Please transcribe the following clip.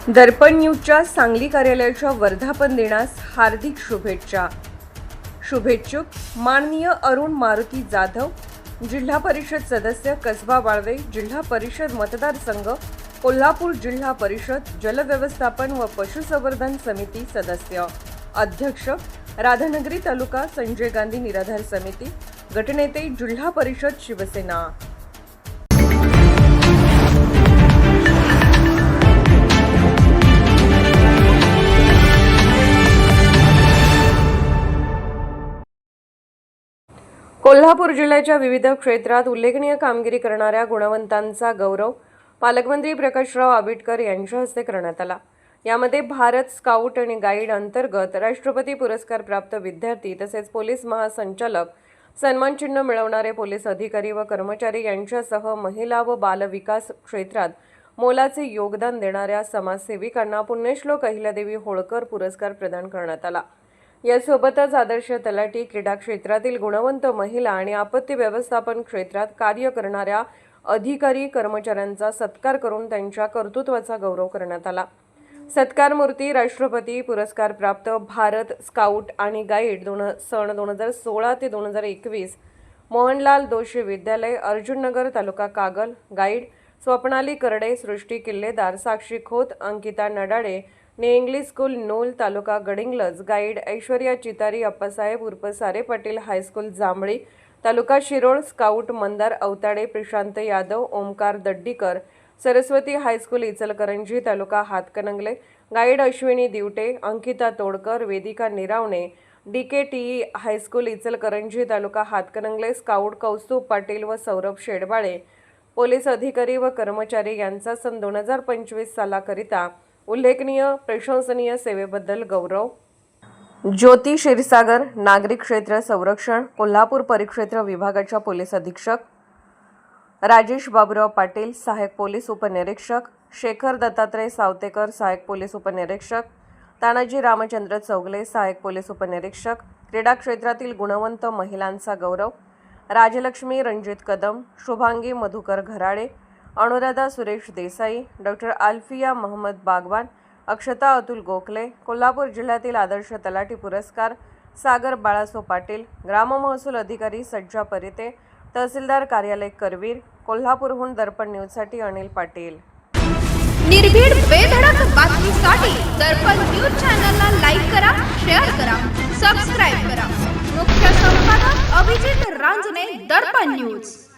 दर्पण न्यूजच्या सांगली कार्यालयाच्या वर्धापन दिनास हार्दिक शुभेच्छा. शुभेच्छुक माननीय अरुण मारुती जाधव, जिल्हा परिषद सदस्य कसबा वाळवे, जिल्हा परिषद मतदारसंघ कोल्हापूर, जिल्हा परिषद जलव्यवस्थापन व पशुसंवर्धन समिती सदस्य, अध्यक्ष राधानगरी तालुका संजय गांधी निराधार समिती, गटनेते जिल्हा परिषद शिवसेना. कोल्हापूर जिल्ह्याच्या विविध क्षेत्रात उल्लेखनीय कामगिरी करणाऱ्या गुणवंतांचा गौरव पालकमंत्री प्रकाशराव आबिटकर यांच्या हस्ते करण्यात आला. यामध्ये भारत स्काउट आणि गाईड अंतर्गत राष्ट्रपती पुरस्कार प्राप्त विद्यार्थी तसेच पोलीस महासंचालक, सन्मान चिन्ह मिळवणारे पोलीस अधिकारी व कर्मचारी यांच्यासह महिला व बाल विकास क्षेत्रात मोलाचे योगदान देणाऱ्या समाजसेविकांना पुण्यश्लोक अहिल्यादेवी होळकर पुरस्कार प्रदान करण्यात आला. यासोबतच आदर्श तलाठी, क्रीडा क्षेत्रातील गुणवंत महिला आणि आपत्ती व्यवस्थापन क्षेत्रात कार्य करणाऱ्या अधिकारी कर्मचाऱ्यांचा सत्कार करून त्यांच्या कर्तृत्वाचा गौरव करण्यात आला. सत्कार मूर्ती राष्ट्रपती पुरस्कार प्राप्त भारत स्काउट आणि गाईड सन 2016 ते 2021 Mohanlal Doshi Vidyalaya, Arjunnagar, taluka Kagal, guide Swapnali Karde, Srushti Killedar, Sakshi Khot, Ankita Nadale, new English school Nool, taluka Gadhinglaj, guide Aishwarya Chitari, Appasaheb उर्फ Sare Patil high school Jambhali, taluka Shirol, scout Mandar Avtade, Prashant Yadav, Omkar Daddikar, Saraswati high school Ichalkaranji, taluka Hatkanangale, guide Ashwini Divate, Ankita Todkar, Vedika Niravane, DKTE high school Ichalkaranji, taluka Hatkanangale, scout Kaustubh Patil व सौरभ शेडबाळे, पोलीस अधिकारी व कर्मचारी यांचा सन 2025 सालाकरिता उल्लेखनीय प्रशंसनीय सेवेबद्दल गौरव. ज्योती क्षीरसागर, नागरिक क्षेत्र संरक्षण कोल्हापूर परिक्षेत्र विभागाच्या पोलीस अधीक्षक, राजेश बाबुराव पाटील, सहाय्यक पोलीस उपनिरीक्षक, शेखर दत्तात्रय सावतेकर, सहाय्यक पोलीस उपनिरीक्षक, तानाजी रामचंद्र चौगले, सहाय्यक पोलीस उपनिरीक्षक, क्रीडा क्षेत्रातील गुणवंत महिलांचा गौरव, राजलक्ष्मी रणजित कदम, शुभांगी मधुकर घराडे, अनुराधा सुरेश देसाई, डॉक्टर आल्फिया मोहम्मद बागवान, अक्षता अतुल गोखले. कोल्हापूर जिल्ह्यातील आदर्श तलाठी पुरस्कार सागर बाळासो पाटील, ग्राममहसूल अधिकारी सज्जा परिते, तहसीलदार कार्यालय करवीर. कोल्हापूरहून दर्पण न्यूजसाठी अनिल पाटील. निर्भीड बेधडक बातमीसाठी दर्पण न्यूज चॅनलला लाईक करा, शेअर करा, सबस्क्राईब करा. मुख्य संपादक अभिजित रांजणे, दर्पण न्यूज.